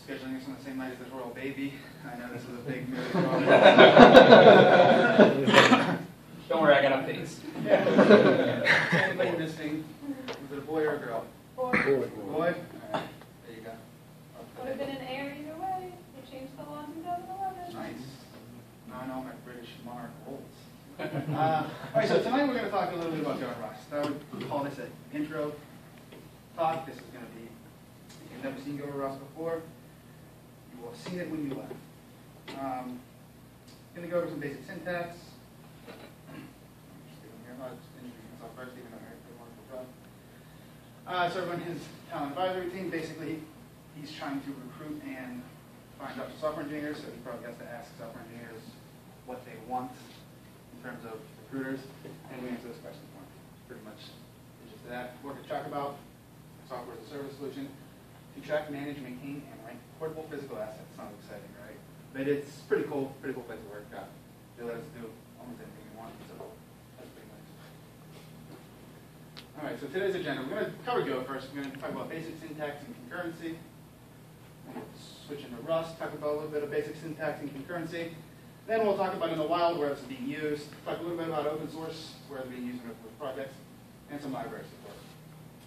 scheduling this on the same night as the royal baby. I know this is a big move. Don't worry, I got updates. Anybody missing? Was it a boy or a girl? Boy. Boy? All right. There you go. Would have been an heir either way. They changed the law in 2011. Nice. Now I know my British monarch rules. All right, so tonight we're going to talk a little bit about Go and Rust. I would call this an intro talk. This is going to be, if you've never seen Go and Rust before, you will have seen it when you left. I'm going to go over some basic syntax. So everyone, his talent advisory team, basically, he's trying to recruit and find up software engineers, so he probably has to ask software engineers what they want in terms of recruiters, and we answer those questions for him. Pretty much the gist of that. We're going to talk about software as a service solution to track, manage, maintain, and rank portable physical assets. Sounds exciting, right? But it's pretty cool place to work. They let us do almost anything we want, so that's pretty nice. All right, so today's agenda, we're going to cover Go first. We're going to talk about basic syntax and concurrency. We'll switch into Rust, talk about a little bit of basic syntax and concurrency. Then we'll talk about in the wild where it's being used, talk a little bit about open source, where it's being used with projects, and some library support.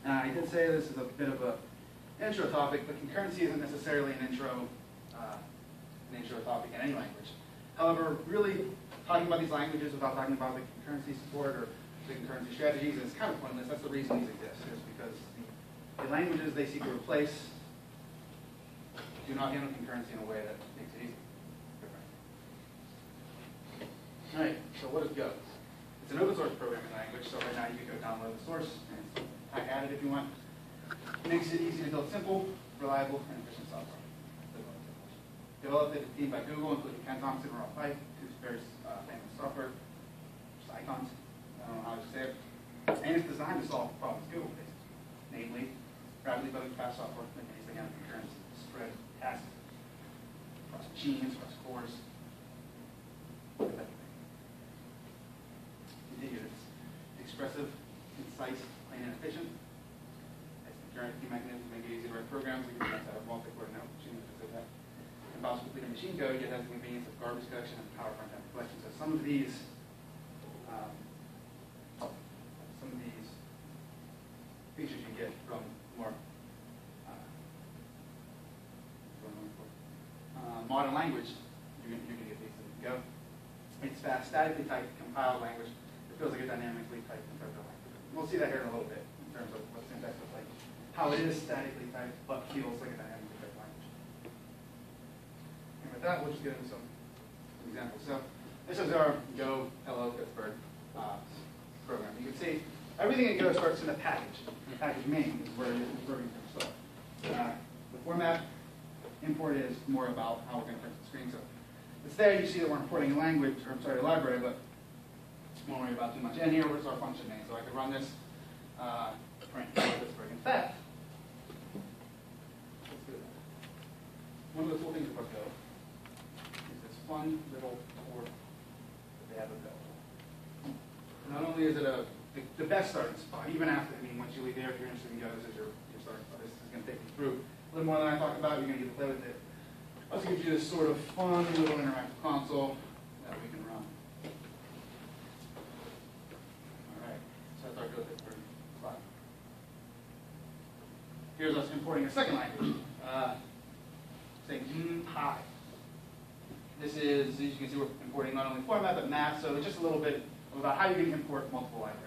I did say this is a bit of an intro topic, but concurrency isn't necessarily an intro topic in any language. However, really talking about these languages without talking about the concurrency support or the concurrency strategies is kind of pointless. That's the reason these exist, is because the languages they seek to replace do not handle concurrency in a way that makes it easy. All right, so what is Go? It's an open source programming language, so right now you can go download the source and hack at it if you want. It makes it easy to build simple, reliable, and efficient software. Developed at a team by Google, including Ken Thompson and Rob Pike, who's very famous software, just icons. I don't know how to say it. And it's designed to solve problems Google faces, namely rapidly building fast software that makes the concurrency, spread tasks across machines, across cores. Continue. It's expressive, concise, plain, and efficient. It's the concurrency mechanism to make it easy to write programs. We can set up multi-core network machines because of that. Involves completing machine code, yet has the convenience of garbage collection and power front-end reflection. So some of these features you get from more modern language, you're going to get these in Go. It's fast, statically typed, compiled language. It feels like a dynamically typed interpreted language. We'll see that here in a little bit in terms of what syntax looks like. How it is statically typed, but feels like a dynamically typed language. And with that, we'll just get into some examples. So this is our Go Hello Pittsburgh program. You can see everything in Go starts in a package. The package main is where you're going to start. The format import is more about how we're going to print the screen. So it's there. You see that we're importing a language, or I'm sorry, a library, but won't worry about too much. And here was our function name. So I could run this print Pittsburgh. In fact, let's do that. One of the cool things about Go is this fun little tour that they have available. Not only is it the best starting spot, even after, once you leave there, if you're interested in Go, this is your starting spot. This is going to take you through a little more than I talked about. You're going to get to play with it. Also gives you this sort of fun little interactive console that we can run. All right, so that's our Go Pittsburgh spot. Here's us importing a second language, saying pi. This is, as you can see, we're importing not only format but math, so it's just a little bit about how you can import multiple libraries.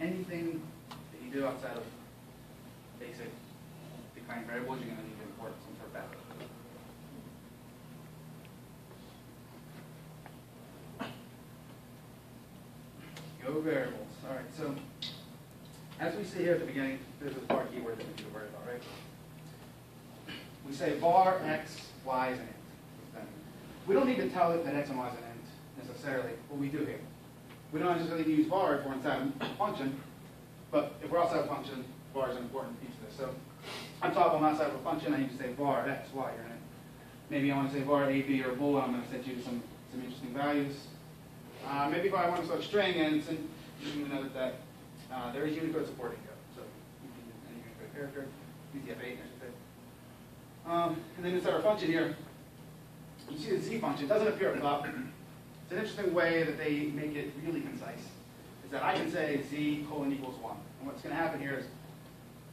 Anything that you do outside of basic defining variables, you're going to need to import some sort of backup. Go variables. All right, so as we see here at the beginning, there's this var keyword that we need to worry about, right? We say var x, y is an int. We don't need to tell it that x and y is an int necessarily, but we do here. We don't necessarily use var if we're inside a function, but if we're outside a function, var is an important piece of this. So on top, I'm outside of a function, I need to say var x, y here in it. Maybe I want to say var a, b, or bool, and I'm going to set you to some interesting values. Maybe if I want to start string, and you can note that there is Unicode supporting Go. So you can use any Unicode character, UTF-8, I should say. And then inside our function here, you see the Z function. It doesn't appear up top. It's an interesting way that they make it really concise. Is that I can say Z colon equals 1. And what's going to happen here is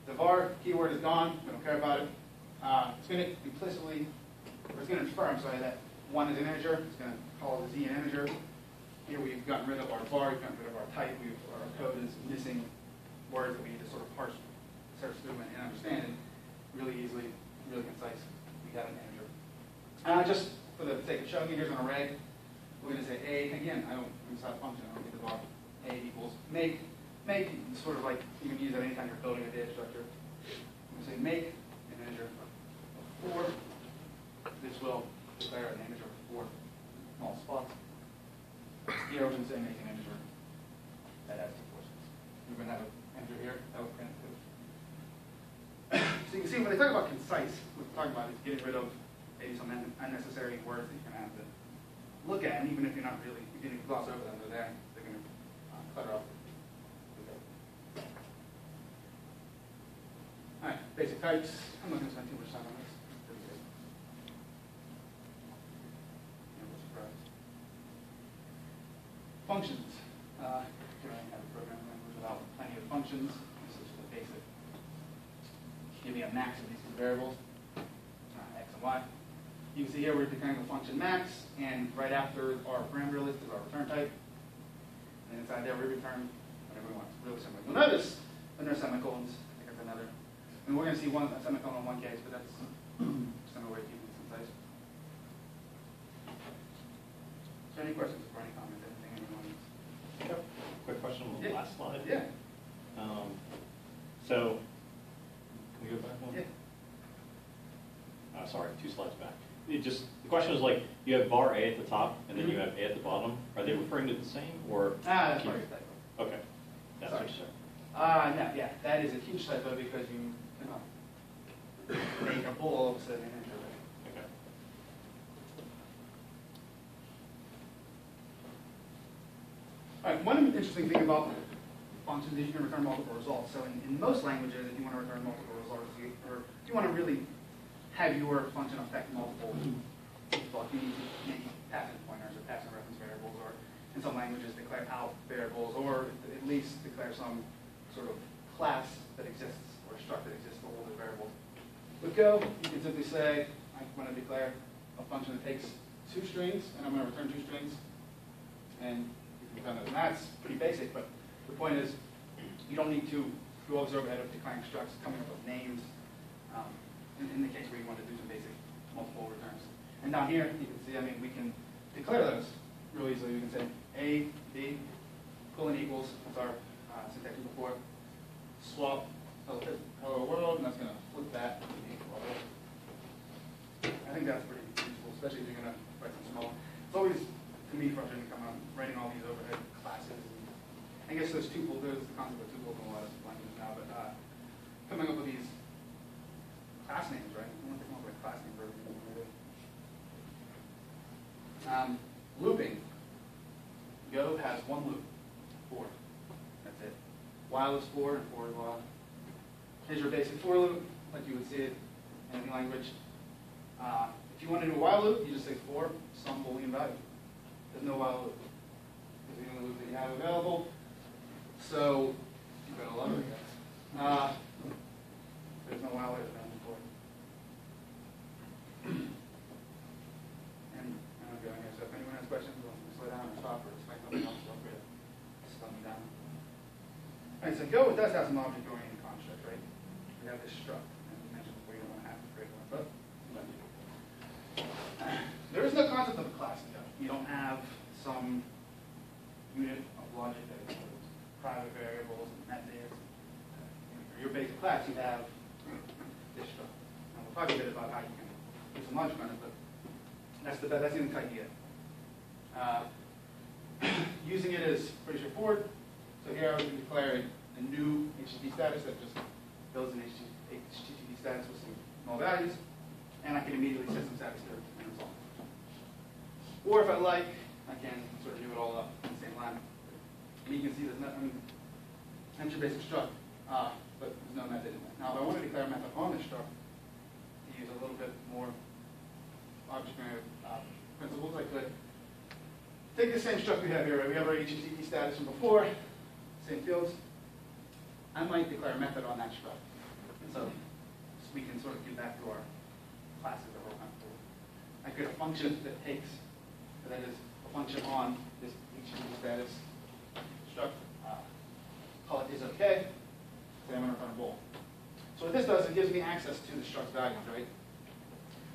the var keyword is gone. We don't care about it. It's going to implicitly, or it's going to infer, I'm sorry, that 1 is an integer. It's going to call the Z an integer. Here we've gotten rid of our var, we've gotten rid of our type. Our code is missing words that we need to sort of parse, search through, and understand it really easily, really concise. We have an integer. Just for the sake of showing you, here's an array. We're going to say A, again, I don't inside a function, I don't get the var. A equals make sort of like you can use that anytime you're building a data structure. I'm going to say make an integer of 4. This will declare an integer of 4 small spots. Here we're going to say make an integer that has 2 portions. We're going to have an integer here that will print 2. So you can see when they talk about concise, what we're talking about is getting rid of maybe some unnecessary words that you're going to have to look at, and even if you're not really, if you didn't gloss over them, they're there. They're going to clutter up. All right, basic types. I'm not going to spend too much time on this. Pretty good. No surprise. Functions. Here I have a programming language without plenty of functions. This is the basic. Give me a max of these two variables, x and y. You can see here we're declaring the function max, and right after our parameter list is our return type. And inside there we return whatever we want. It's really simple. You'll notice when there are semicolons, I think there's another. And we're going to see a semicolon in one case, but that's just another way to keep it concise. So any questions or any comments, anything anyone needs? Yep. Quick question on the last slide. Yeah. So, can we go back one? Yeah. Sorry, 2 slides back. The question was like, you have var A at the top, and then you have A at the bottom. Are they referring to the same, or? That's part of your typo. Okay. That's Sorry. what you said. No, yeah, that is a huge typo because you make a bool all of a sudden an integer. Okay. All right, one interesting thing about functions is you can return multiple results. So in most languages, if you want to return multiple results, or if you want to really have your function affect multiple results, you need to maybe pass in pointers or pass in reference variables, or in some languages declare out variables, or at least declare some sort of class that exists or struct that exists for all the variables. With Go, you can simply say, I want to declare a function that takes 2 strings, and I'm going to return 2 strings, and you can return those. And that's pretty basic, but the point is, you don't need to go all this overhead of declaring structs, coming up with names, in the case where you want to do some basic multiple returns. And down here, you can see, we can declare those real easily. We can say A, B, colon equals, that's our syntax before, swap hello world, and that's going to flip that to the hello world. I think that's pretty useful, especially if you're going to write some small. It's always, to me, frustrating to come out writing all these overhead classes. I guess there's the concept of tuples in a lot of languages now, but coming up with these class names, right? I want to come up with a class name for everything. Looping. Go has 1 loop, 4. That's it. While is 4, and 4 is while. Here's your basic for loop, like you would see it in any language. If you want to do a while loop, you just say for some Boolean value. There's no while loop. It's the only loop that you have available. So you better love it, I guess. There's no while loop available for it. And I'm going here, so if anyone has questions, we'll slow down or stop or explain something else, feel free to slow me down. All right, so Go, it does have some object-oriented construct, right? We have this struct, and we mentioned before you don't want to have to create one, but there is no concept of a class in Go. You don't have some unit of logic that includes private variables and methods. For your basic class, you have this struct. And we'll talk a bit about how you can do some logic on it, but that's the idea. Using it is pretty straightforward. So here I can declare a new HTTP status that just builds an HTTP status with some null values, and I can immediately set some status there and resolve. Or if I like, I can sort of do it all up in the same line. And you can see there's no, that's your basic struct, but there's no method in there. Now, if I want to declare a method on this struct to to use a little bit more object-oriented principles, I could take the same struct we have here, right? We have our HTTP status from before, same fields. I might declare a method on that struct. So we can sort of get back to our classes that we're on. I create a function that takes, that is a function on this HTTP status struct. Call it is okay. Say I'm going to run a bool. So what this does, it gives me access to the struct's values, right?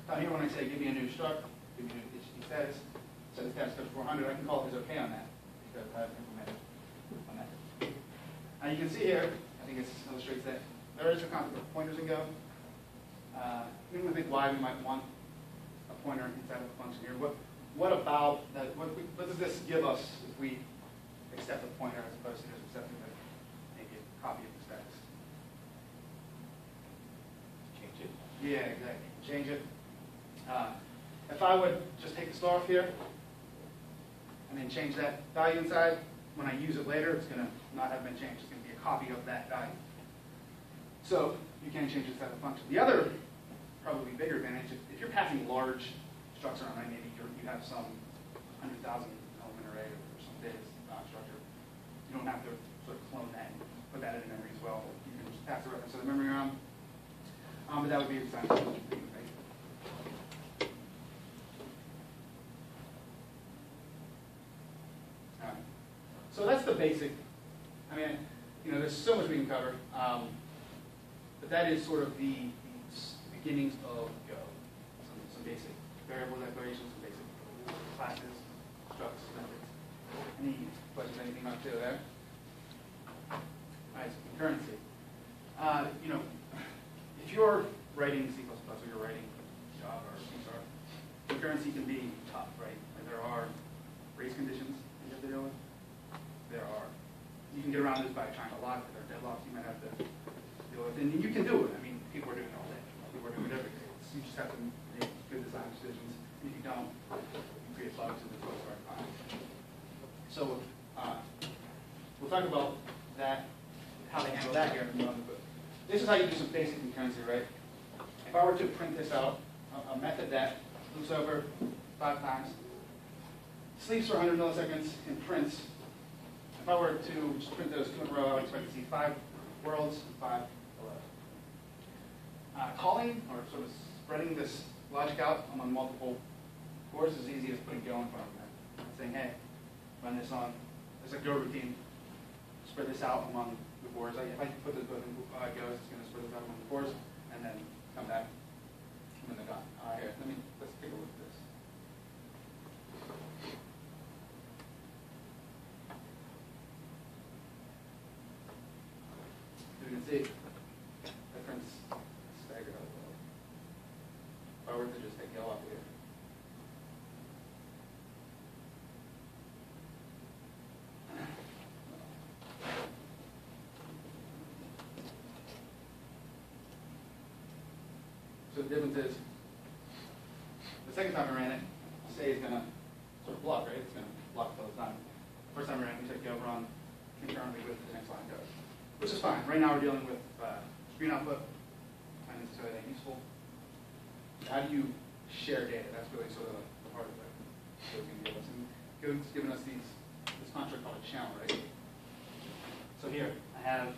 Down here when I say give me a new struct, give me a new HTTP status, set the status to 400, I can call it is okay on that because I've implemented on that. Now you can see here, I think it illustrates that there is a concept of pointers in Go. You can think why we might want a pointer inside of a function here. What about that? What does this give us if we accept a pointer as opposed to just accepting maybe a copy of the status? Change it. Yeah, exactly. Change it. If I would just take the star off here and then change that value inside, when I use it later, it's going to not have been changed. It's going to be a copy of that value. So you can change this type of function. The other, probably bigger advantage, if you're passing large structures around, right? Maybe you have some 100,000 element array or some data structure, you don't have to sort of clone that and put that in memory as well. You can just pass the reference to the memory around. But that would be a design function, right? All right. So that's the basic. I mean, there's so much we can cover. But that is sort of the beginnings of Go. Some basic variable declarations, some basic classes, structs, methods. Any questions, anything up to there? All right, so concurrency. If you're writing C++ or you're writing Java or C#, concurrency can be tough, right? Like there are race conditions you have to deal with. You can get around this by trying to lock it. There are deadlocks you might have to deal with. And you can do it. I mean, people are doing it all day. People are doing it every day. You just have to make good design decisions. If you don't, you create bugs and the code start fine. So we'll talk about that, how they handle that here in a moment. But this is how you do some basic concurrency, right? If I were to print this out, a method that loops over 5 times, sleeps for 100 milliseconds, and prints. If I were to just print those 2 in a row, I would expect to see 5 worlds and 5 below. Calling, or sort of spreading this logic out among multiple cores is as easy as putting Go in front of them. Saying, hey, run this on, it's a Go routine, spread this out among the cores. If I put this both in Go, it's going to spread this out among the cores, and then come back when they're done. Here, let's take a look at this. You can see the prints staggered out a little. If I were to just take Go off here. So the difference is, the second time I ran it, say is going to sort of block, right? It's going to block the whole time. First time I ran it, we took Go on concurrently with the next line goes. Which is fine. Right now we're dealing with screen output, not necessarily that useful. How do you share data? That's really sort of the heart of it. So we can give us, and Go's given us this construct called a channel, right? So here I have,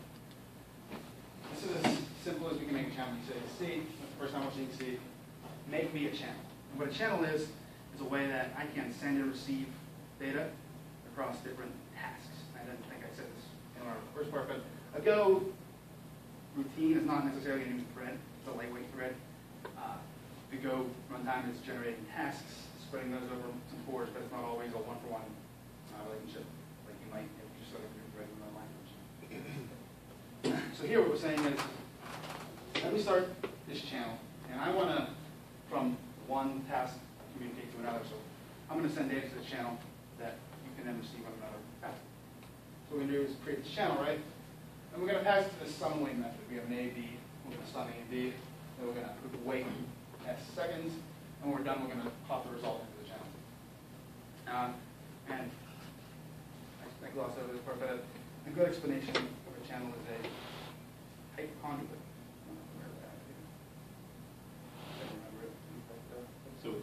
this is as simple as we can make a channel. You say C, that's the first time watching C, make me a channel. And what a channel is a way that I can send and receive data across different tasks. I didn't think I said this in our first part, but a Go routine is not necessarily a new thread. It's a lightweight thread. The Go runtime is generating tasks, spreading those over some cores, but it's not always a one-for-one relationship like you might if you just set up a new thread in another language. So here what we're saying is, let me start this channel, and I want to, from one task, communicate to another. So I'm going to send data to this channel that you can then receive on another task. So what we're going to do is create this channel, right? And we're going to pass it to this sumWait method. We have an A, B, we're going to sum A and B. Then we're going to wait S seconds. And when we're done, we're going to pop the result into the channel. And I glossed over this part, but a good explanation of a channel is a type conduit. A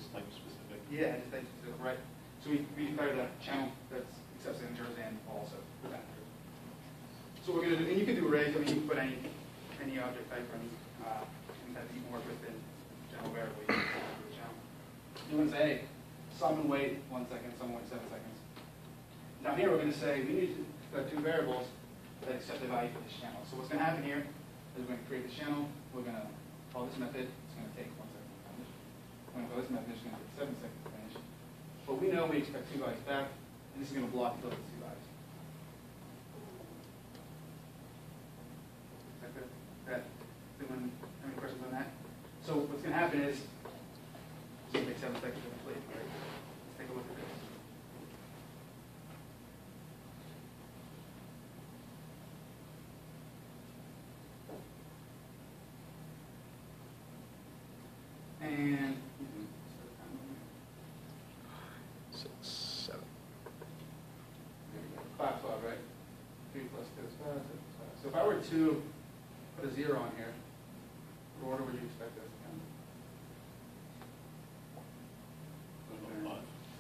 just type specific. Yeah, just type specific, right. So we declared a channel that's accepts integers and also presenters. So we're going to do, and you can do arrays. I mean, you can put any object type or any type that you can work with in general variable. You can do a channel. You want to say, hey, sum and weight 1 second, sum and weight 7 seconds. Down here, we're going to say we need two variables that accept the value for this channel. So what's going to happen here is we're going to create this channel. We're going to call this method. It's going to take 1 second to finish. We're going to call this method. It's going to take 7 seconds to finish. But we know we expect 2 values back, and this is going to block those 2 values. Is that good? Anyone have any questions on that? So what's going to happen is it's going to take 7 seconds to complete. Right? Let's take a look at this. And 6, 7. 5, 12, right? 3 plus 2 is 5, 6 is 5. So if I were to put a 0 on here, what order would you expect this to come?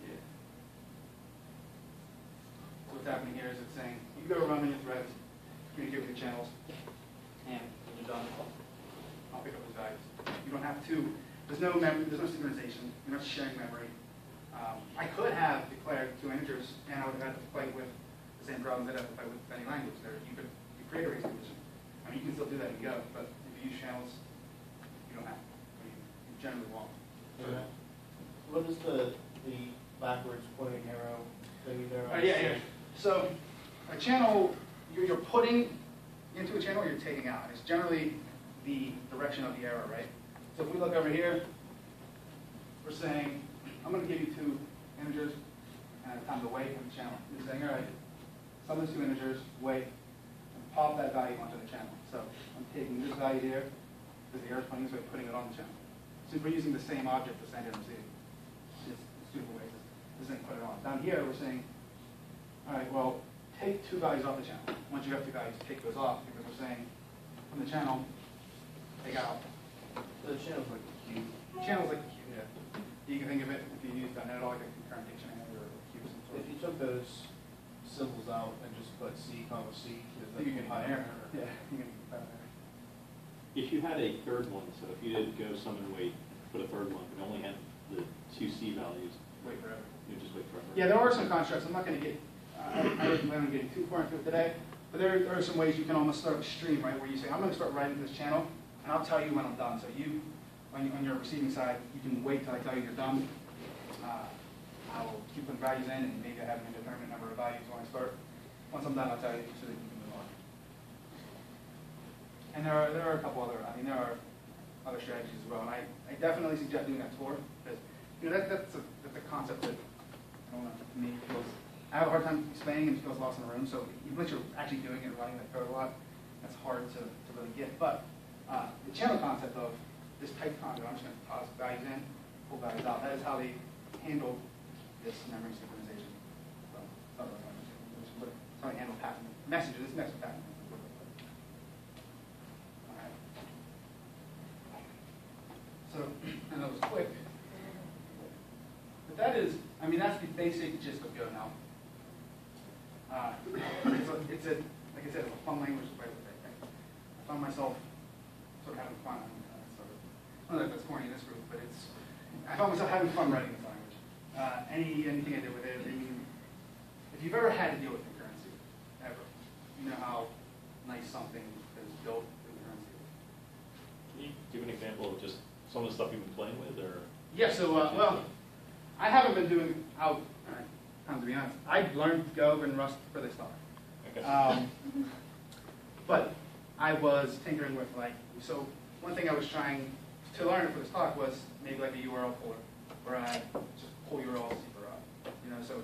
Yeah. So what's happening here is it's saying, you go run your threads, communicate with your channels, and when you're done, I'll pick up those values. You don't have to, there's no memory, there's no synchronization, you're not sharing memory. I could have declared 2 integers, and I would have had to fight with the same problems I'd have to fight with any language. There, you create a race condition. I mean, you can still do that in Go, but if you use channels, you don't have to. I mean, you generally won't. Okay. What is the backwards pointing arrow thing there? Yeah. So a channel, you're putting into a channel, you're taking out. It's generally the direction of the arrow, right? So if we look over here, we're saying, I'm going to give you 2 integers and a time to wait on the channel. You're saying, all right, sum those 2 integers, wait, and pop that value onto the channel. So I'm taking this value here, because the arrow's pointing this way, putting it on the channel. Since we're using the same object for send and receive, it's 2 different ways. This thing put it on. Down here, we're saying, all right, well, take 2 values off the channel. Once you have 2 values, take those off, because we're saying, from the channel, take out. So the channel's like a cube. Channel's like a cube, yeah. You can think of it, if you use .NET at all, like a concurrent dictionary or a cube of some sort. If you took those symbols out and just put C, comma C, is that You can high error. error? Yeah, you can find error. If you had a third one, so if you did go sum and wait, put a third one, but only had the 2 C values, Wait forever. you just wait forever. Yeah, there are some constructs. I'm not going to get, I didn't plan on getting too far into it today, but there are some ways you can almost start a stream, right, where you say, I'm going to start writing this channel, and I'll tell you when I'm done. So you, on your receiving side, you can wait till I tell you you're done. I will keep putting values in, and maybe I have an indeterminate number of values when I start. Once I'm done, I'll tell you so that you can move on. And there are a couple other, there are other strategies as well, and I definitely suggest doing that tour, because that's a concept that, I don't know, to me feels, I have a hard time explaining and it feels lost in the room, so once you're actually doing it and running that code a lot, that's hard to really get. But the channel concept of this type concept, I'm just going to toss values in, pull values out, that is how they handle this memory synchronization. So, it's not really memory synchronization, but it's how they handle pattern messages, this message pattern. All right. So, and that was quick. But that is, that's the basic gist of Go now. It's a, like I said, it's a fun language to play with. I found myself sort of having fun. I don't know if that's corny in this group, but I found myself having fun writing this language. Anything I did with it, if you've ever had to deal with concurrency, ever, you know how nice something is built with concurrency. Can you give an example of just some of the stuff you've been playing with, or? Yeah, so, I haven't been doing, to be honest, I learned Go and Rust for this talk. Okay. But I was tinkering with, so one thing I was trying to learn for this talk was maybe like a URL puller, where I just pull URLs super up. So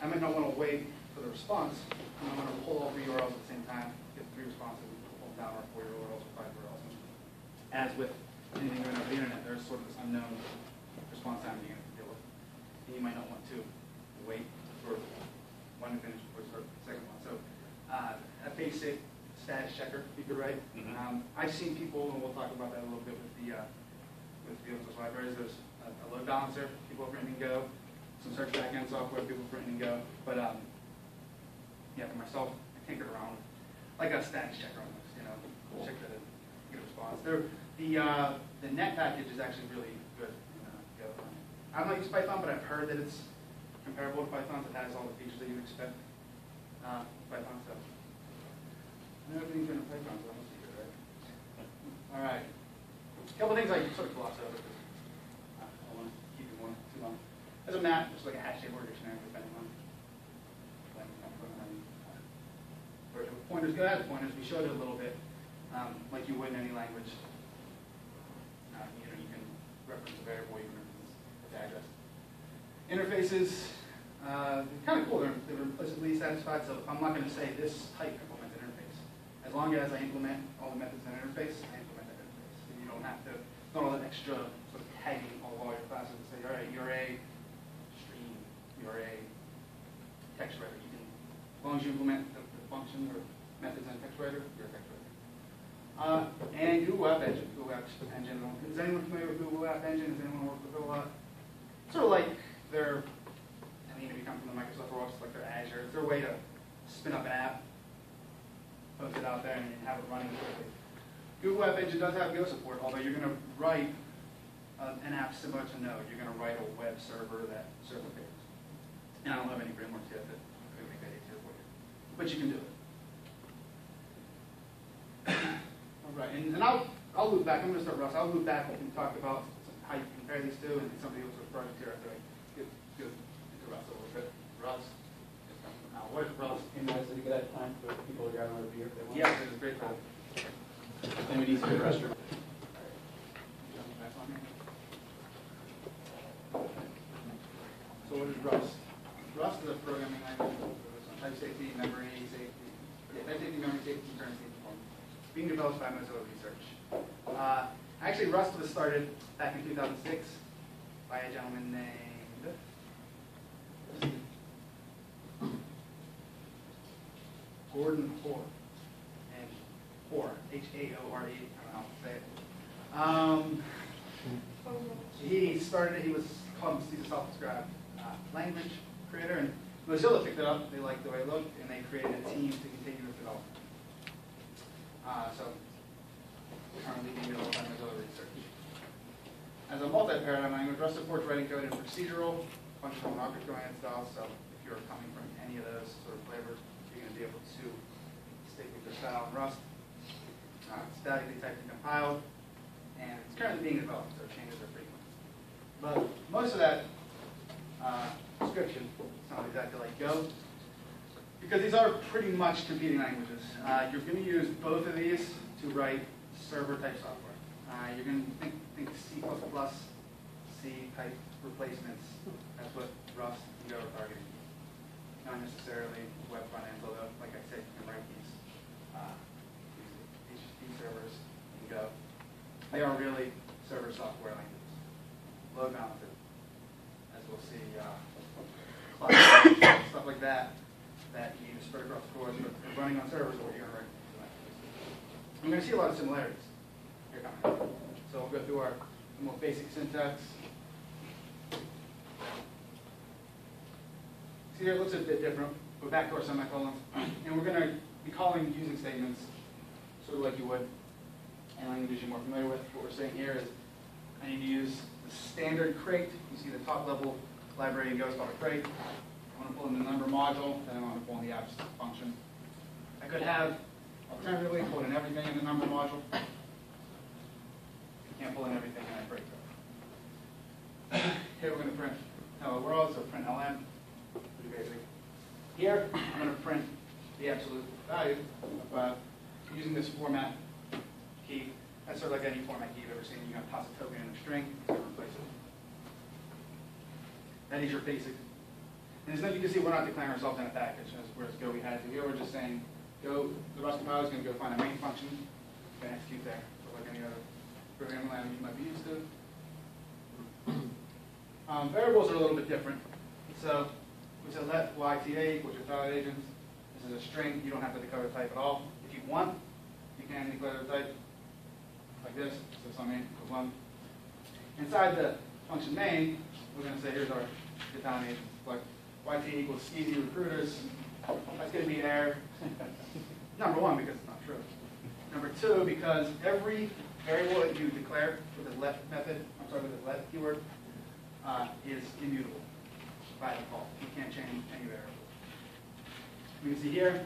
I might not want to wait for the response, and I want to pull all 3 URLs at the same time, get 3 responses, pull them down, or 4 URLs or 5 URLs. As with anything going over the internet, there's sort of this unknown response time you have to deal with. And you might not want to wait for one to finish before you start the second one. So a basic status checker you could write. Mm-hmm. I've seen people, and we'll talk about that a little bit with the open source libraries. There's a load balancer, people have written in Go, some search backend software, people have written in Go. But yeah, for myself, I tinkered around like a status checker almost, you know, check that it get a response. The net package is actually really good in Go. I've not used Python, but I've heard that it's comparable to Python. It has all the features that you would expect. Python stuff. I know everything's in Python, so that must be good, right? All right. A couple of things I sort of glossed over because I don't want to keep it too long. There's a map, just like a hash table or dictionary, depending on where pointers go. As pointers, we showed it a little bit, like you would in any language. You know, you can reference a variable, you can reference its address. Interfaces, kind of cool. They're implicitly satisfied. So I'm not going to say this type implements an interface. As long as I implement all the methods in an interface, I implement that interface. And you don't have to, not all that extra sort of tagging of all your classes to say, all right, you're a stream, you're a text writer. You can, as long as you implement the functions or methods in a text writer, you're a text writer. And Google App Engine. Google App Engine. Is anyone familiar with Google App Engine? Does anyone work with it a lot? Sort of like their, I mean, if you come from the Microsoft world, it's like their Azure. It's their way to spin up an app, post it out there, and have it running quickly. Google App Engine does have Go support, although you're going to write an app similar to Node. You're going to write a web server that serves the pages. And I don't have any frameworks yet that would make that easier for you. But you can do it. All right, and I'll loop back. I'm going to start Rust. I'll loop back and talk about how you compare these two and some of the other projects here after I get into Rust a little bit. Rust. Now, what is Rust? And is it a good time for people to grab another beer if they want? Yes, it's a great time. And we need to go to the restroom. So what is Rust? Rust is a programming language for type safety, memory safety, type safety, memory safety, concurrency, and performance. Being developed by Mozilla Research. Actually, Rust was started back in 2006 by a gentleman named Gordon Hoare. And Hoare, H-A-O-R-E, I don't know how to say it. He started it, he was called he's a self-described language creator, and Mozilla picked it up. They liked the way it looked, and they created a team to continue its development. So currently being developed by Mozilla Research. As a multi-paradigm language, Rust supports writing code in procedural, functional, and object-oriented styles. So if you're coming from any of those sort of flavors, you're going to be able to stick with your style in Rust. It's statically typed and compiled, and it's currently being developed, so changes are frequent. But most of that description sounds exactly like Go, because these are pretty much competing languages. You're going to use both of these to write server-type software. You're going to think C++, C-type replacements. That's what Rust and Go are targeting. Not necessarily web front ends, although, like I said, you can write these HTTP servers in Go. They are really server software languages. Load balancer, as we'll see, cloud, stuff like that, that you spread across the cores, but running on servers, what you're going to write. I'm going to see a lot of similarities here coming up. So we'll go through our more basic syntax. See here, it looks a bit different. Go back to our semicolons. And we're going to be calling using statements sort of like you would in languages you're more familiar with. What we're saying here is I need to use the standard crate. You see the top level library in Go is called a crate. I want to pull in the number module, then I want to pull in the apps function. I could have alternatively pull in everything in the number module. You can't pull in everything in a crate. Here we're going to print hello world, so print ln. Pretty basic. Here I'm going to print the absolute value of using this format key. That's sort of like any format key you've ever seen. You're going to toss a token in a string, it's going to replace it. That is your basic. And as you can see, we're not declaring ourselves in a package, whereas Go we had to. Here we're just saying, Go, the Rust compiler is going to go find a main function, it's going to execute there, so like any other programming language you might be used to. Variables are a little bit different. So we said let YTA equals your talent agents. This is a string. You don't have to declare the type at all. If you want, you can declare the type like this. So something equals 1. Inside the function main, we're going to say here's our get talent agents. Like YTA equals skeezy recruiters. That's going to be error. Number one, because it's not true. Number two, because every variable that you declare with the let method, I'm sorry, with the let keyword, is immutable by default. You can't change any variable. We can see here,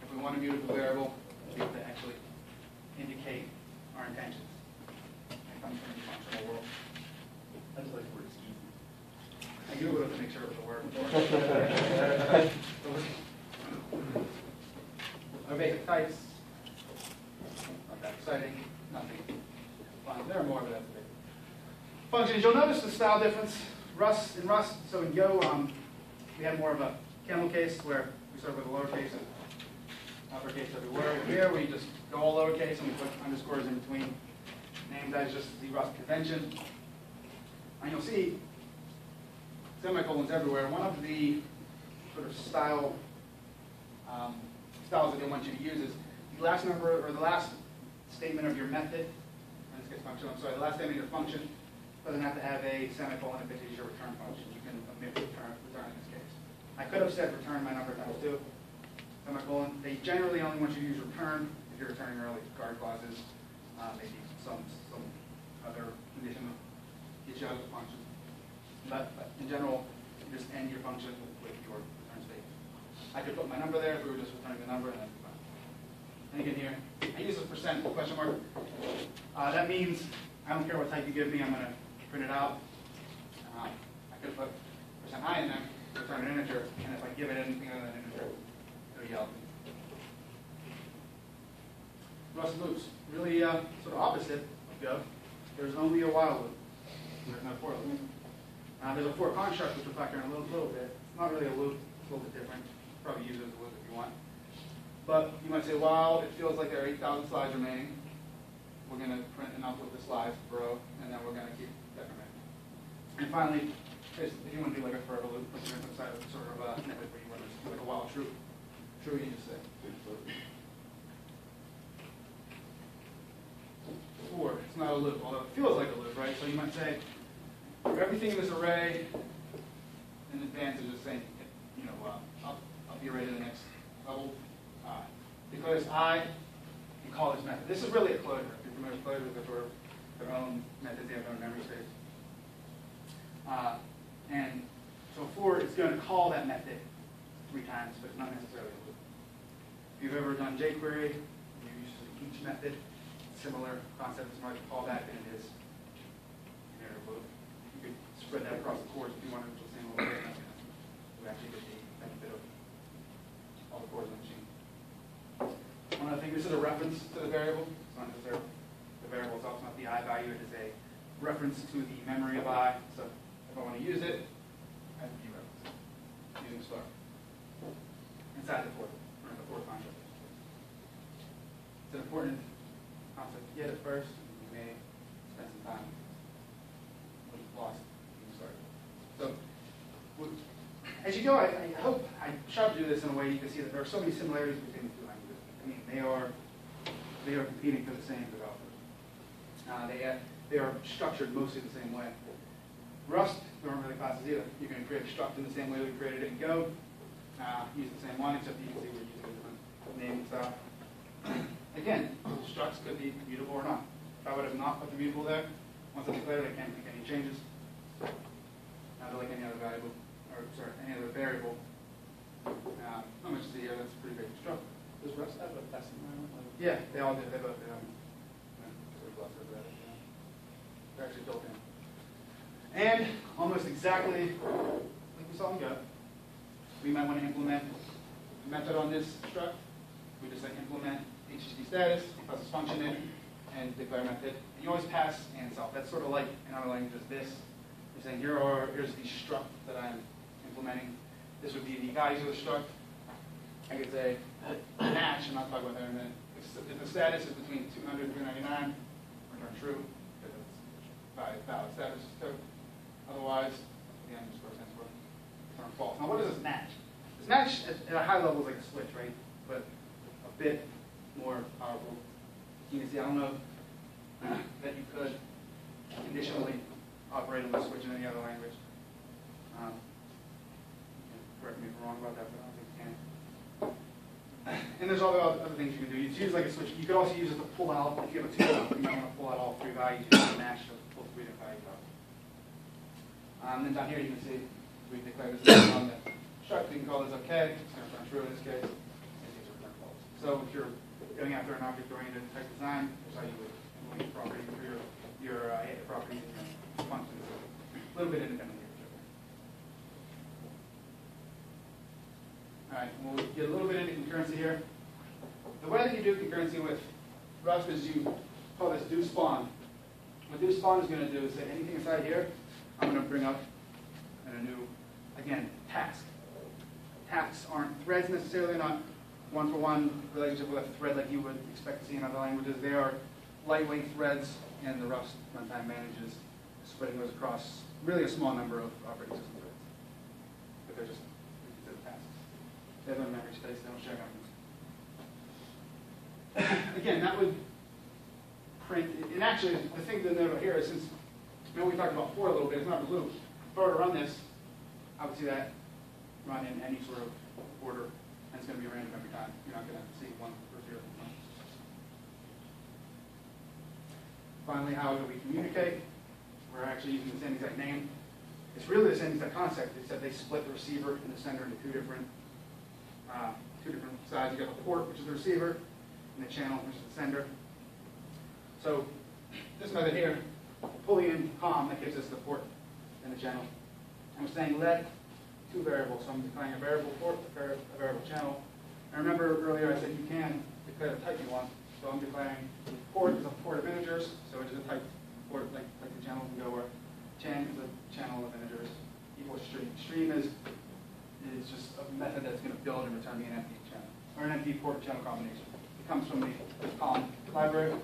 if we want a mutable variable, we have to actually indicate our intentions. It comes from the functional world. I just like the word skeezy. I Googled it to make sure it was a word. Our basic types, not that exciting, nothing. Fine, there are more, but that's big. Functions, you'll notice the style difference. In Rust, so in Go, we have more of a camel case where we start with a lowercase and uppercase everywhere. Here, we just go all lowercase and we put underscores in between names. That is just the Rust convention. And you'll see semicolons everywhere. One of the sort of styles that they want you to use is the last number or the last statement of your method. In this case, function. I'm sorry. The last statement of your function doesn't have to have a semicolon if it is your return function. You can omit return in this case. I could have said return my number times 2. Semicolon. They generally only want you to use return if you're returning early guard clauses, maybe some other condition get you out of the function. But in general, you just end your function with your return statement. I could put my number there if we were just returning the number, and that'd be fine. And again here, I use a percent question mark. That means I don't care what type you give me, I'm going to print it out. I could put %i in there, return an integer, and if I give it anything other than an integer, it'll yell. Rust loops, really sort of opposite of Go. There's only a while loop. There's no for loop. There's a for construct, which we'll factor in a little bit. It's not really a loop, it's a little bit different. Probably use it as a loop if you want. But you might say, while it feels like there are 8,000 slides remaining, we're going to print enough with the slides for row, and then we're going to keep decrementing. And finally, if you want to do like a forever loop, which you're inside of sort of a method where you want to do like a while true, you just say. For, it's not a loop, although it feels like a loop, right? So you might say, for everything in this array, in advance is just saying, you know, up the array to the next level. Declares I, and call this method. This is really a closure. If you're familiar with closures, they're sort of their own method, they have their own memory space. And so for, it's going to call that method 3 times, but it's not necessarily a loop. If you've ever done jQuery, you use each method. Similar concept is hard to call that than it is in a loop. You could spread that across the cores if you wanted to the same way. We actually get the benefit of all the cores on the machine. One other thing, this is a reference to the variable. It's not necessarily the variable itself, it's not the I value, it is a reference to the memory of I. So if I want to use it, I have to dereference it using star. Inside the for concept. It's an important concept to get at first. You may spend some time when you've lost being started. So as you go, I hope I tried to do this in a way you can see that there are so many similarities between the 2 languages. I mean, they are competing for the same developers. They are structured mostly the same way. Rust, there aren't really classes either. You can create a struct in the same way we created it in Go. Use the same one, except you can see we're using a different name and style. Again, structs could be mutable or not. If I would have not put the mutable there, once I declared it, I can't make any changes. Not like any other variable, any other variable. Not much to see here, that's a pretty big struct. Does Rust have a test environment? Yeah, they all do. They both do. They're actually built in. And almost exactly like we saw in Go, we might want to implement a method on this struct. We just say implement HTTP status, pass this function in, and declare method. And you always pass and self. That's sort of like in other languages this. You're saying here's the struct that I'm implementing. This would be the values of the struct. I could say match, and I'll talk about that in a minute. If the status is between 200 and 399, return true, because it's valid status code. Otherwise, the underscore stands for return false. Now, what does this match? This match at a high level is like a switch, right? But a bit more powerful. You can see, I don't know that you could conditionally operate unless switching any other language. You can correct me if I'm wrong about that, but I don't think you can. And there's all the other things you can do. You use like a switch. You could also use it to pull out, if you have a two-out, you might want to pull out all three values. You can match the full three different values out. And then down here you can see we declare this on the struct. You can call this OK. It's going to return true in this case. And these are return false. So if you're going after an object-oriented type design, that's how you would implement properties for your properties and your functions. A little bit independently of each other. All right, we'll get a little bit into concurrency here. The way that you do concurrency with Rust is you call this do spawn. What do spawn is going to do is say anything inside here, I'm going to bring up in a new, again, task. Tasks aren't threads necessarily, not one-for-one relationship with a thread like you would expect to see in other languages. They are lightweight threads, and the Rust runtime manages spreading those across really a small number of operating system threads. But they're just considered tasks. They have no memory space, they don't share memory. Again, that would print, and actually the thing to note here is, since we talked about for a little bit, it's not a loop. If I were to run this, I would see that run in any sort of order, and it's going to be random every time. You're not going to see one or zero. Finally, how do we communicate? We're actually using the same exact name. It's really the same exact concept, except they split the receiver and the sender into two different sides. You got the port, which is the receiver, and the channel, which is the sender. So this method here, pulling in COM, that gives us the port and the channel. And we're saying let two variables. So I'm declaring a variable port, a variable channel. And remember earlier I said you can declare the type you want. So I'm declaring port is a port of integers, so it is a type port like the channel can go where chan is a channel of integers equals stream. Stream is just a method that's going to build and return me an empty channel, or an empty port channel combination. It comes from the COM library.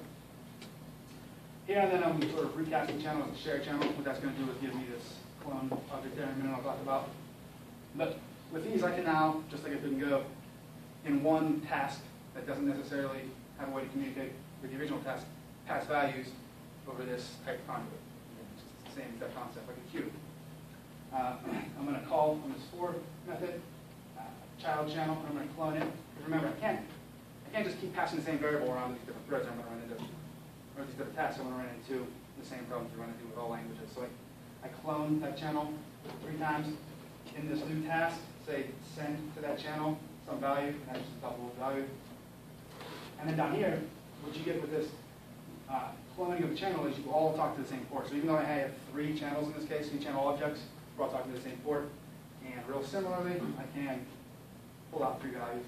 Here and then I'm sort of recasting channel as a shared channel. What that's going to do is give me this clone object there in a minute I'll talk about. But with these I can now, just like it didn't go, in one task that doesn't necessarily have a way to communicate with the original task, pass values over this type of conduit. It's the same exact concept, like a queue. I'm going to call on this for method, child channel, and I'm going to clone it. Because remember, I can't just keep passing the same variable around these different threads I'm going to run into, or these different tasks I'm going to run into the same problems you run into with all languages. So I clone that channel 3 times. In this new task, say send to that channel some value, and that's just a double value. And then down here, what you get with this cloning of a channel is you all talk to the same port. So even though I have 3 channels in this case, 3 channel objects, we're all talking to the same port. And real similarly, I can pull out 3 values.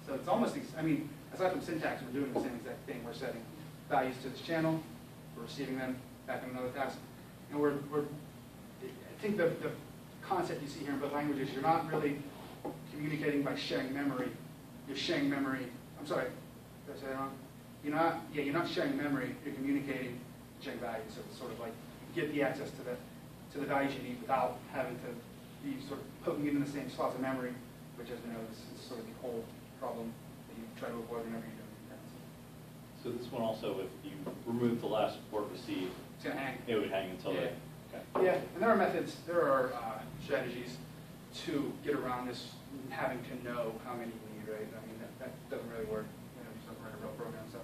So it's almost, aside from syntax, we're doing the same exact thing. We're setting values to this channel, we're receiving them back in another task. And I think the concept you see here in both languages, you're not really communicating by sharing memory. You're sharing memory. I'm sorry, did I say that wrong? You're not sharing memory. You're communicating, sharing values. So it's sort of like you get the access to the values you need without having to be sort of poking it in the same slots of memory, which, as we know, is sort of the whole problem that you try to avoid whenever you're doing concurrency. So this one also, if you remove the last port received, It's going to hang. it would hang until Yeah. Okay. Yeah, and there are methods, there are strategies to get around this having to know how many you need, right? I mean, that doesn't really work. You just don't write a real program. So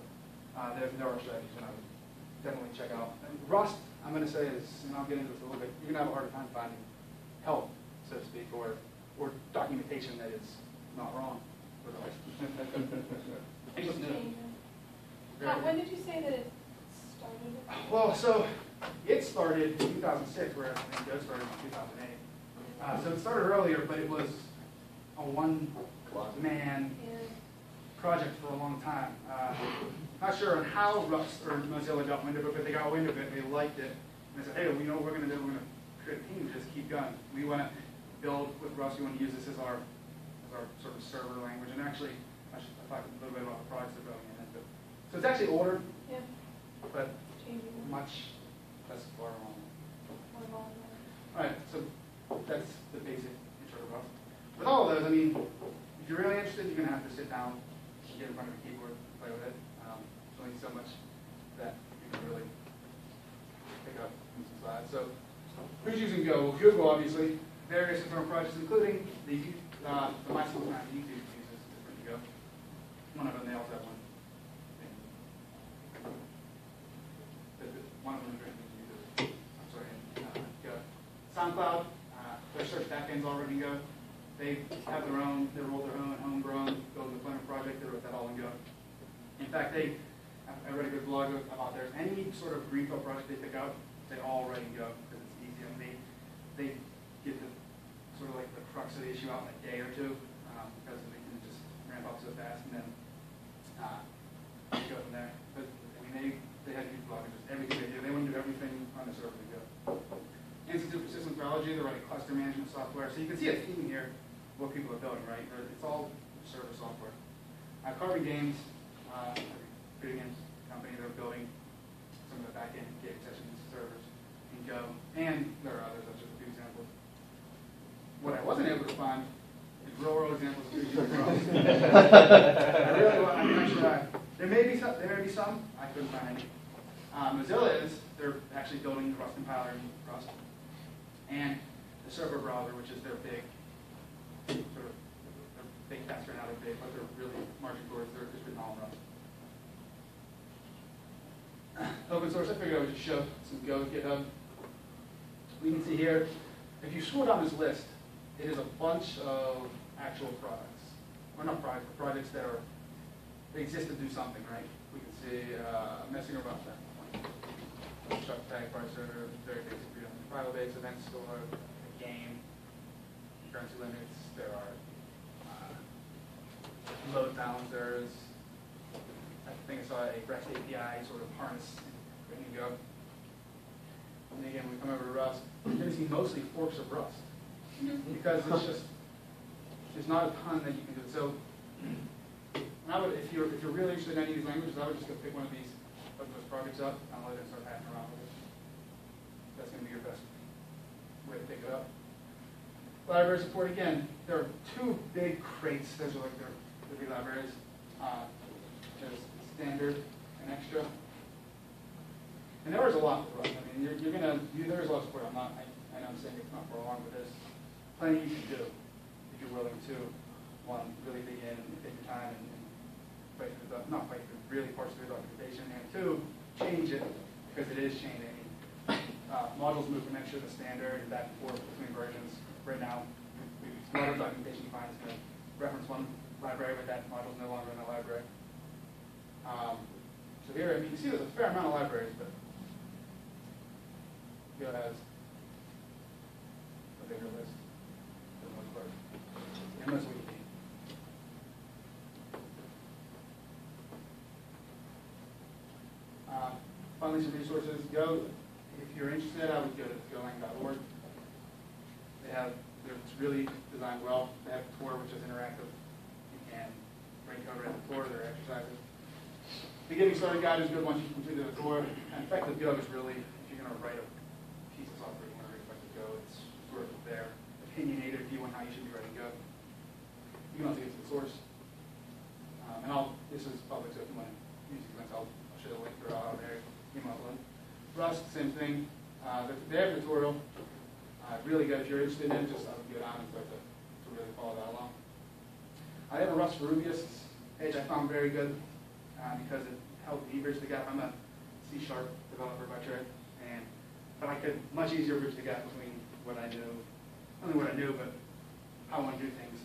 there are strategies that I would definitely check out. And Rust, I'm going to say is, and I'll get into this a little bit, you're going to have a harder time finding help, so to speak, or documentation that is not wrong with Rust. Just know. When did you say that it started? Well, so it started in 2006, where I think Go started in 2008. So it started earlier, but it was a one-man project for a long time. Not sure on how Rust or Mozilla got wind of it, but they got wind of it, they liked it, and they said, hey, we know what we're going to do, we're going to create a team to just keep going. We want to build with Rust, we want to use this as our sort of server language, and actually, I should talk a little bit about the products that are going in it. So it's actually older, Yeah. but Changing. much less far along. More volume. All right, so that's the basic intro to Rust. With all of those, I mean, if you're really interested, you're going to have to sit down, get in front of a keyboard, play with it. There's only so much that you can really pick up from some slides. So Who's using Go? Well, Google, obviously. Various different projects, including My School Time YouTube uses different Go. One of them, they also have one. One of them is I'm sorry, Go. SoundCloud, their search backend's already in Go. They have their own, they roll their own homegrown Go deployment project. They wrote that all in Go. In fact, I read a good blog about theirs. Any sort of greenfield project they pick up, they all write in Go because it's easy. I mean, they get the sort of like the crux of the issue out in a day or two because they can just ramp up so fast and then go from there. But I mean, they have huge bloggers. Everything they do, they want to do everything on the server to Go. Institute for Systems Biology, they're writing cluster management software. So you can see a theme here, what people are building, right? It's all server software. Carbon Games, video games company, they're building some of the back-end game sessions servers in Go, and there are others. That's just a few examples. What I wasn't able to find is real-world examples of who's using Rust. I really want. I'm not sure. There may be some. I couldn't find any. Mozilla is. They're actually building the Rust compiler in Rust, and the server browser, which is their big sort of their big task right now. They're big, but they're really marching towards. They're just written all in Rust. Open source, I figured I would just show some Go GitHub. We can see here, if you scroll down this list, it is a bunch of actual products. Well, not products, but projects that are, they exist to do something, right? We can see messing around that point. Struct tag parser, very basic file-based event store, a game, currency limits, there are load balancers. I think I saw a REST API sort of harness in Go. And again, when we come over to Rust, you're going to see mostly forks of Rust because it's just there's not a ton that you can do. So, I would, if you're really interested in any of these languages, I would just go pick one of those projects up, download it, and start hacking around with it. That's going to be your best way to pick it up. Library support again. There are two big crates. Those are like their big libraries. There's standard and extra. And there is a lot for Rust. I mean, there is a lot of support. I know I'm saying it's not for long, but there's plenty you can do if you're willing to, one, really dig in and take your time and fight through the, not fight through, really parse through the documentation, and two, change it because it is changing. Modules move from extra to standard and back and forth between versions. Right now, a lot of documentation you find is going to reference one library, but that module is no longer in the library. So here, I mean, you see there's a fair amount of libraries, but Go has a bigger list for the most part. MS YTA. Finally, some resources. Go, if you're interested, I would go to golang.org. It's really designed well. They have a tour which is interactive. You can write code at the tour. There are exercises. The Getting Started Guide is good once you've completed the tour. And effective Go is really, if you're going to write a piece of software you want to write effective Go, it's sort of their opinionated view on how you should be writing Go. You can also get to the source. And this is public, so if you want to use these links, I'll show the link for there. Email link. Rust, same thing. They have a tutorial. Really good. If you're interested in it, just I would go down and start to really follow that along. I have a Rust for Rubyist page I found very good because it helped me bridge the gap. I'm a C# developer by trade, but I could much easier bridge the gap between what I knew, not only what I knew, but how I want to do things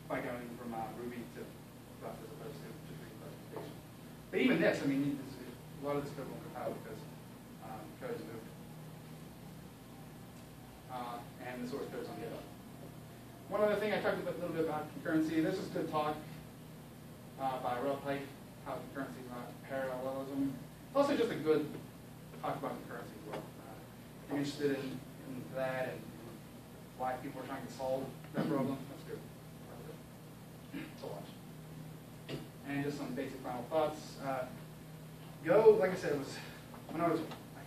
by going from Ruby to Rust as opposed to just reading documentation. But even this, I mean, a lot of this code won't compile because code is moved. And the source code is on GitHub. One other thing I talked a little bit about concurrency. This is good talk by Rob Pike, how concurrency is not parallelism. It's also just a good talk about concurrency as well. If you're interested in that and why people are trying to solve that problem, that's good. So watch. And just some basic final thoughts. Go, like I said, I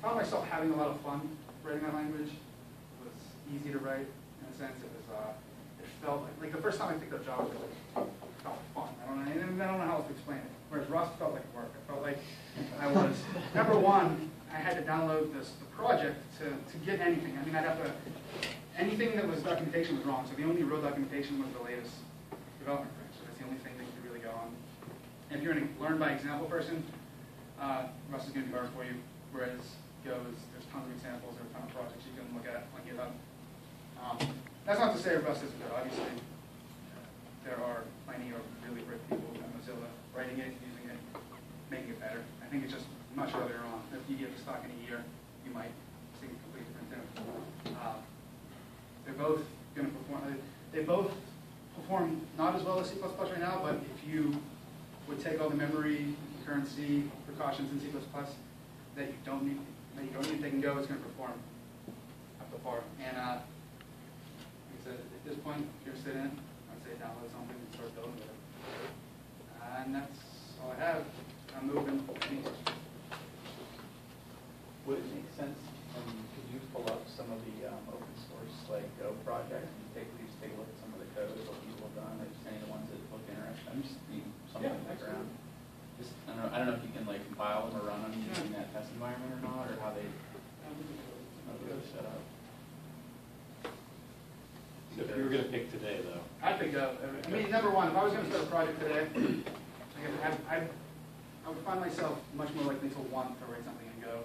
found myself having a lot of fun writing that language. Easy to write in a sense. It felt like the first time I picked up Java, it felt fun. I don't know how else to explain it. Whereas Rust felt like work. It felt like I was number one. I had to download the project to get anything. I mean, I'd have to, anything that was documentation was wrong. So the only real documentation was the latest development framework. So that's the only thing that you could really go on. And if you're a learn by example person, Rust is going to be hard for you. Whereas Go is, there's tons of examples, there are a ton of projects you can look at on GitHub. That's not to say Rust isn't good. Obviously, there are plenty of really great people at Mozilla writing it, using it, making it better. I think it's just much earlier on. If you get the stock in a year, you might see a completely different tune. They're both going to perform. They both perform not as well as C++ right now, but if you would take all the memory, concurrency, precautions in C++ that you don't need to take in Go, it's going to perform up to par. And like I said, at this point, if you're sitting in, I'd say download something and start building with it. And that's all I have. I'm moving. Any questions? Would it make sense, could you pull up some of the open source like Go projects and just take a look at some of the code, what people have done, like just any of the ones that look interesting? I'm just seeing something on the ground. Just I don't know if you can like compile them or run them using that test environment or not, or how they set up. So if you were going to pick today, though, I'd pick Go. I mean, number one, if I was going to start a project today, I would find myself much more likely to want to write something in Go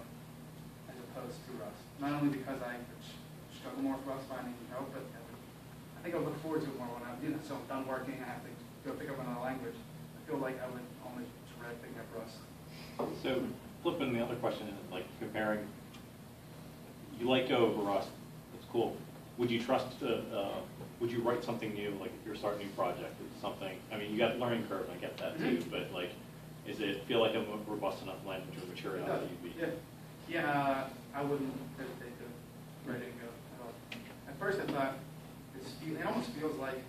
as opposed to Rust. Not only because I struggle more with Rust finding help, but I think I'll look forward to it more when I'm doing it. So I'm done working, I have to go pick up another language. I feel like I would almost dread picking up Rust. so flipping the other question, like comparing, you like Go over Rust, that's cool. Would you trust, would you write something new, like if you're starting a new project, it's something, I mean, you got learning curve, I get that too, but like, is it feel like a robust enough language or material that you'd be? Yeah, I wouldn't hesitate to write it in Go at all. At first I thought, it almost feels like,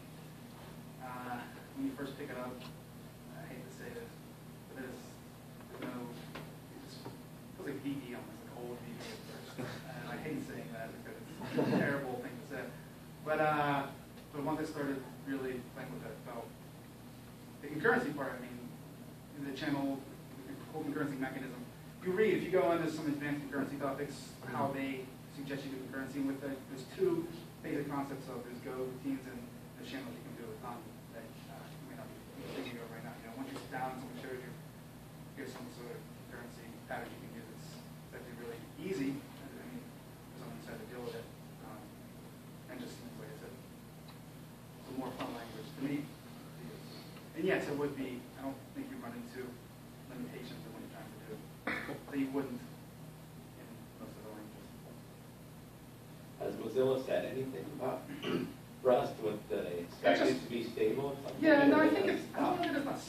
when you first pick it up, I hate to say this, but there's no, it just feels like VB almost, like old VB at first. And I hate saying that because it's a terrible thing to say. But once I started really playing with it, well, the concurrency part, I mean, in the channel, the whole concurrency mechanism, if you go into some advanced concurrency topics, how they suggest you do concurrency with it, there's two basic concepts of there's Go routines and the channels you can do with that you may not be thinking of right now. You know, once you sit down and someone shows you, here's some sort of concurrency pattern you can use. It's actually really easy. I mean, someone decided to deal with it, and just seems like it's a more fun language to me. And yes, it would be. I don't think you run into limitations of what you're trying to do that you wouldn't in most of the languages. Has Mozilla said anything about Rust? Would they expect it to be stable or something? Yeah, no, I think it's, I don't know that it's not.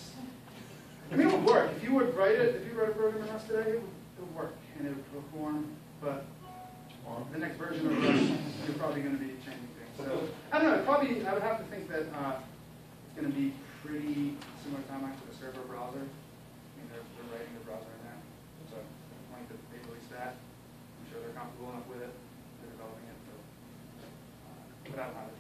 I mean, it would work. If you would write it, if you wrote a program in Rust today, it would work and it would perform, but the next version of Rust, you're probably going to be changing things. So, I don't know, I would have to think that it's going to be pretty similar timeline to the server browser. I mean, they're writing the browser in there. So, at the point that they release that, I'm sure they're comfortable enough with it. They're developing it. So, but I don't have it.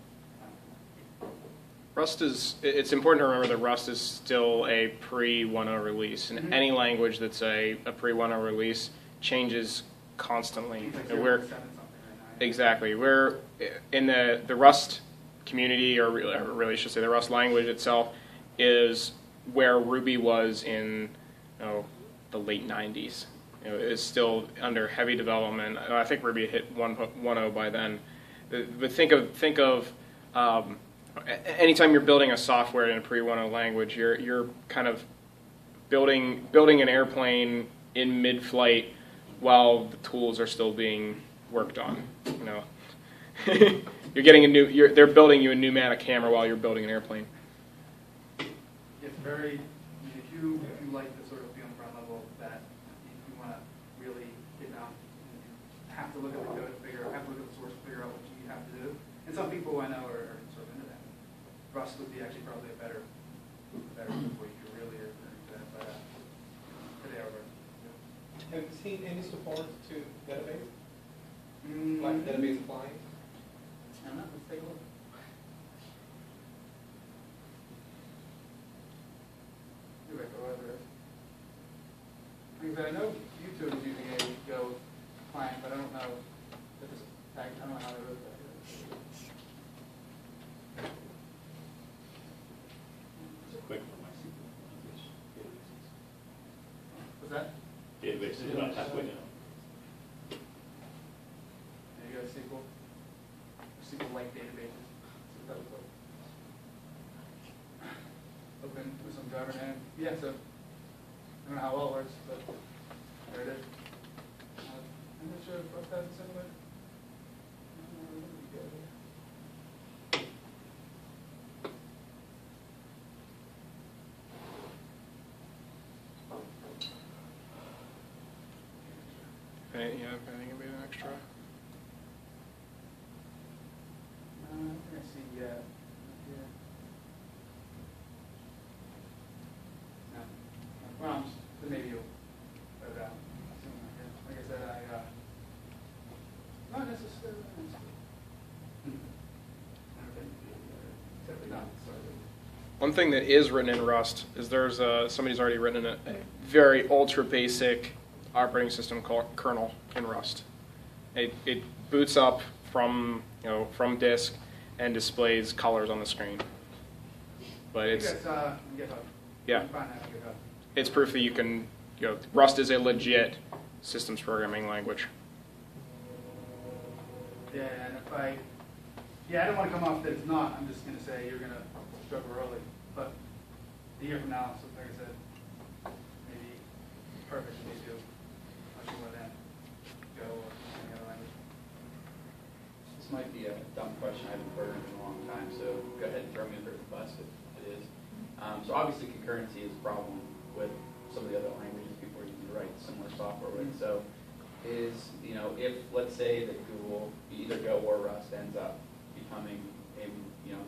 Rust is, it's important to remember that Rust is still a pre-1.0 release, and any language that's a pre-1.0 release changes constantly. Exactly. We're in the Rust community, or really I should say the Rust language itself, is where Ruby was in the late 90s. It's still under heavy development. I think Ruby hit 1.0 by then. But think of anytime you're building a software in a pre-1.0 language, you're kind of building an airplane in mid-flight while the tools are still being worked on. You're getting they're building you a pneumatic hammer while you're building an airplane. It's very, if you like to sort of be on the ground level of that, if you want to really get down, you have to look at the code to have to look at the source to figure out what you have to do. And some people I know are sort of into that. Rust would be actually probably a better tool for you if you really are into that, but they are. Have you seen any support to database? Like database applying? I don't know, let's take a look. I know YouTube is using a Go It's about halfway down. There you go, SQL-like databases. So that was open with some driver name. Yeah, so I don't know how well it works, but there it is. I'm not sure if Rust has a similar. Yeah, I think it'd be an extra. I think I see, yeah. No. Well, then maybe you'll put it out. Like I said, not necessarily. Except not, sorry. One thing that is written in Rust is there's somebody's already written a very ultra basic operating system kernel in Rust. It boots up from from disk and displays colors on the screen. But it's GitHub. yeah, You can find that on GitHub. it's proof that you can Rust is a legit systems programming language. Yeah, and if I don't want to come off that it's not. I'm just going to say you're going to struggle early. But a year from now, so like I said, maybe perfect. Maybe do much more than Go or any other language. This might be a dumb question. I haven't heard it in a long time, so go ahead and throw me under the bus if it is. So obviously concurrency is a problem with some of the other languages people are using to write similar software with. So if let's say that Google, either Go or Rust ends up becoming a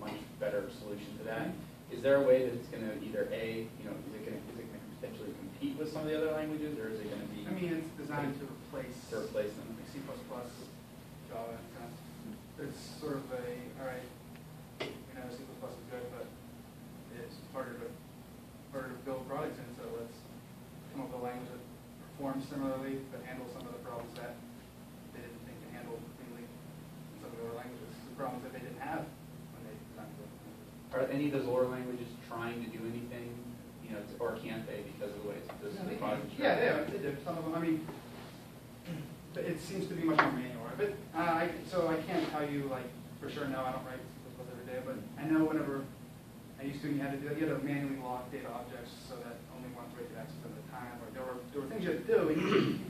much better solution to that, is there a way that it's going to either is it going to potentially compete with some of the other languages, or is it going to be? I mean, it's designed to replace them, like C++, Java, in a sense. It's sort of all right, C++ is good, but it's harder to build products in, so let's come up with a language that performs similarly, but handles some of the problems that they didn't think can handle cleanly in some of the other languages, the problems that they didn't have when they designed the languages. Are any of those older languages trying to do anything, or can't they because of the way the product is? Yeah, they do. Some of them, I mean, it seems to be much more manual. But so I can't tell you for sure. No, I don't write C++ every day. But I know whenever I used to, you had to manually lock data objects so that only one thread could access them at a time. Or there were things you had to do, and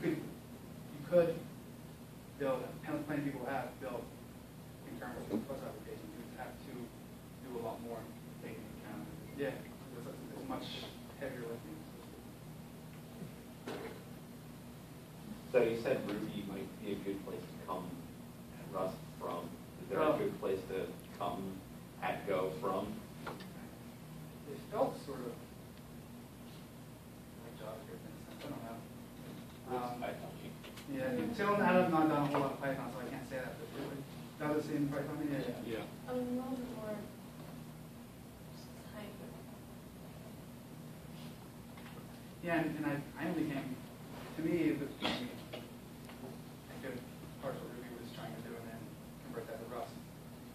you could build. Plenty of people have built concurrent C++ applications. You have to do a lot more taking into account. Yeah, it's much heavier lifting. So you said Ruby might be a good place to come at Rust from. Is there a good place to come at Go from? It felt sort of like JavaScript in a sense. I don't know. Yeah, until I have not done a whole lot of Python, so I can't say that. But that was in Python. Yeah. A little bit more type. Yeah, and I only came. To me, a good part of what Ruby was trying to do, and then convert that to Rust.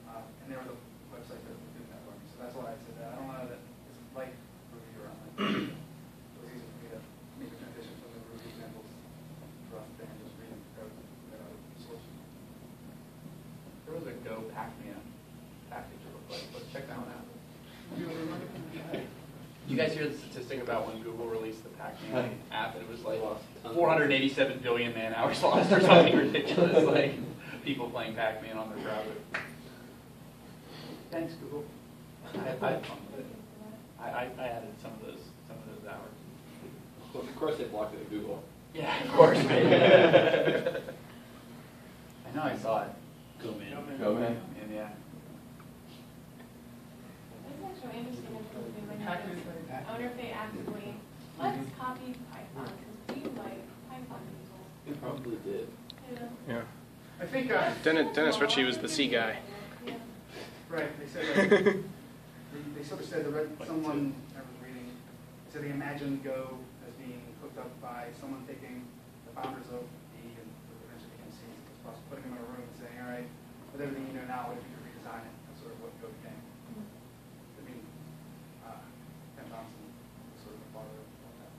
And they were the website that was doing that for me. So that's why I said that. I don't know that it's like Ruby or it was easy for me to make the transition from the Ruby examples to Rust and just reading code source. There was a Go Pac-Man package it looked like. Let's check that one out. Did you guys hear the statistic about when Google released the Pac-Man app? It was like 487 billion man hours lost or something ridiculous, like people playing Pac-Man on their browser. Thanks, Google. I had fun with it. I added some of those hours. Well, of course they blocked it at Google. Yeah, of course, man. I know, I saw it. Go man. Go man. And yeah. That's actually interesting if they do like this. I wonder if they actively, let's copy Python, because we like Python people. It probably did. Yeah. Yeah. I think, Dennis Ritchie was the C guy. Yeah. right, they said, they sort of said, someone I was reading, said they imagined Go as being hooked up by someone taking the founders of B and eventually became C, putting them in a room and saying, all right, with everything you know now, what if you could redesign it? That's sort of what Go became. I mean, Ken Thompson was sort of the father of that.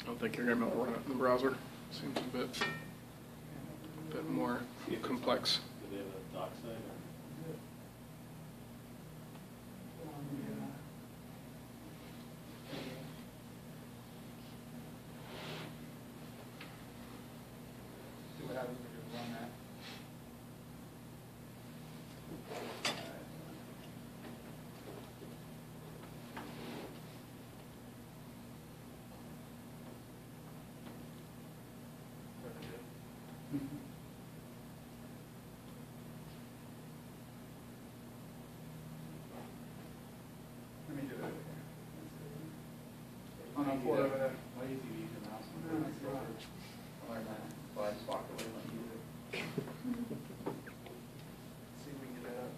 I don't think you're going to be able to run it in the browser. Seems a bit more complex. Do they have a doc site? Or? See what happens when you run that. Let me do that again. On a port over there. Why do you use your mouse? No, it's not. I learned that. Well, I just walked away when you use it. See if we can get that up.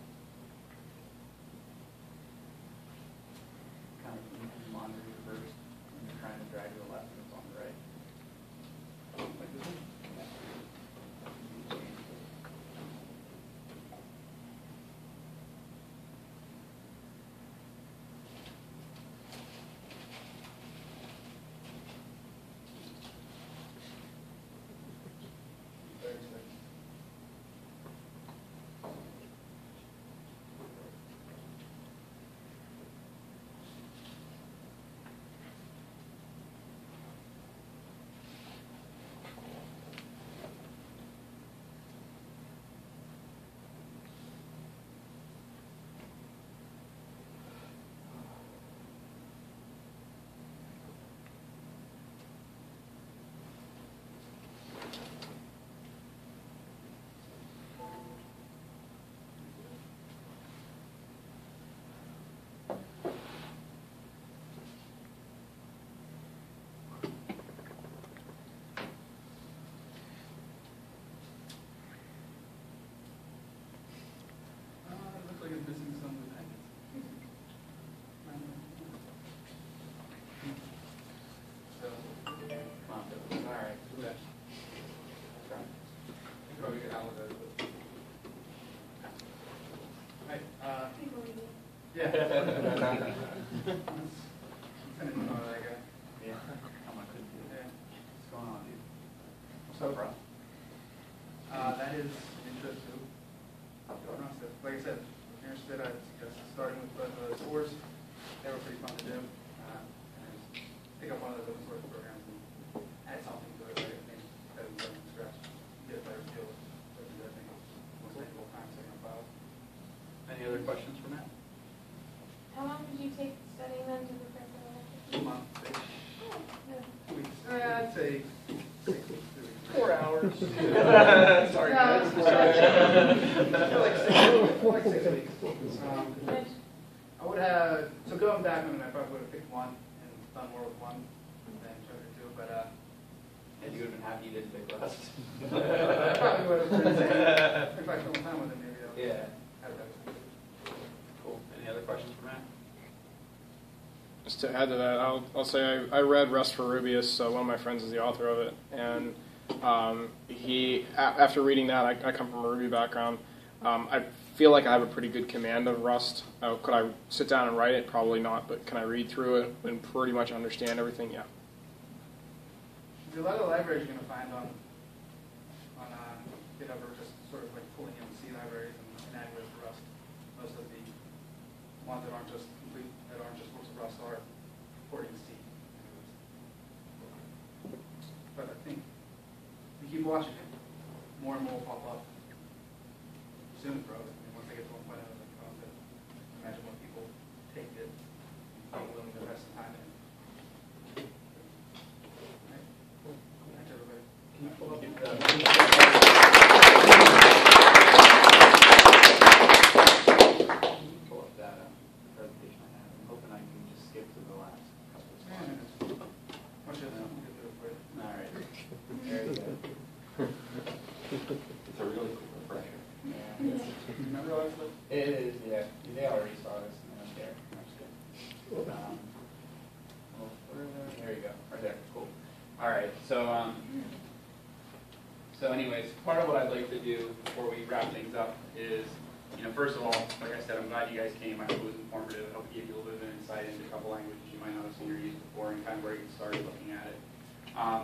Kind of you can monitor your first when you're trying to drag to the left and it's on the right. Like this one? Yeah. Looks like it's missing some of the packets. So, Come on, Bill. All right. okay. Try. You probably get out of it. Right, People read it. yeah. I'm gonna ignore that guy. Yeah. I'm not couldn't do Yeah. that. What's going on, dude? What's So, up, bro? That is intro to Rust. Like I said, if you're interested, I suggest starting with both of those courses. They were pretty fun to do. And just pick up one of those open source programs and add something to it, right? Maybe better than starting from scratch. Get a better feel of what you're doing. Most valuable time setting up files. Any other questions for Matt? How long did you take studying them to prepare for the lecture? 2 months. Oh, no. 2 weeks. I'd say 6 weeks, 2 weeks. 4 hours. Sorry, No, guys. like 6 weeks. I would have, so going back, I probably would have picked one and done more with one than trying to do, but And you would have been happy you didn't pick Rust. I probably would have been the same. If I spent more time with it, maybe I would Yeah. have better. Cool. Any other questions for Matt? Just to add to that, I'll say I read Rust for Rubyus. One of my friends is the author of it, and after reading that, I come from a Ruby background. I feel like I have a pretty good command of Rust. Could I sit down and write it? Probably not, but can I read through it and pretty much understand everything? Yeah. There's a lot of libraries you're going to find on GitHub are just sort of like pulling in C libraries and adding it to Rust. Most of the ones that aren't just complete, that aren't just works of Rust are porting C. But I think if you keep watching it, more and more will pop up. Soon, bro. Once I get to one point, I'm like, imagine when people take it, are willing to invest some time in it. Right? Thanks, everybody. Can you pull up that presentation I have? I'm hoping I can just skip to the last couple of slides. Watch it now. We'll get through it for you. All right. There you go. It's a really quick refresher. Yeah. Remember all that stuff? It is, yeah. They already saw this and they don't care. I'm just kidding. A little further. There you go. Right there. Cool. All right. So anyways, part of what I'd like to do before we wrap things up is, first of all, like I said, I'm glad you guys came. I hope it was informative. I hope it gave you a little bit of an insight into a couple languages you might not have seen or used before and kind of where you can start looking at it.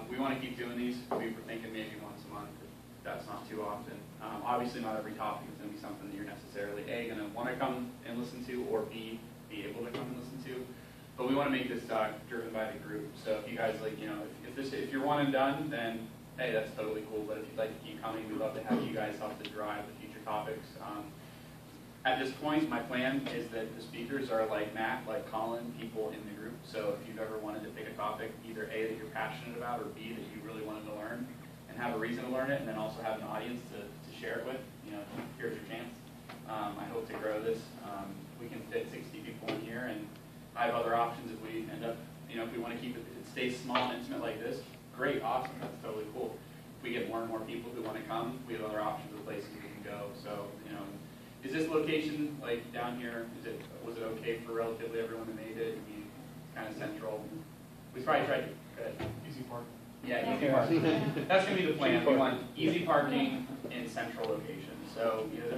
We want to keep doing these. We were thinking maybe once a month. That's not too often. Obviously, not every topic is going to be something that you're necessarily A, going to want to come and listen to, or B, be able to come and listen to. But we want to make this driven by the group. So if you guys like, if you're one and done, then hey, that's totally cool. But if you'd like to keep coming, we'd love to have you guys help to drive the future topics. At this point, my plan is that the speakers are like Matt, like Colin, people in the group. So if you've ever wanted to pick a topic, either A, that you're passionate about, or B, that you really wanted to learn, and have a reason to learn it, and then also have an audience to share it with, here's your chance. I hope to grow this. We can fit 60 people in here, and I have other options if we end up, if we want to keep it, if it stays small and intimate like this, great, awesome, that's totally cool. If we get more and more people who want to come, we have other options of places we can go. So, is this location, like down here, was it okay for relatively everyone that made it? I mean, kind of central. We probably tried to, go ahead. Easy park. Yeah, easy parking. That's going to be the plan. We want easy parking in central locations. So, there's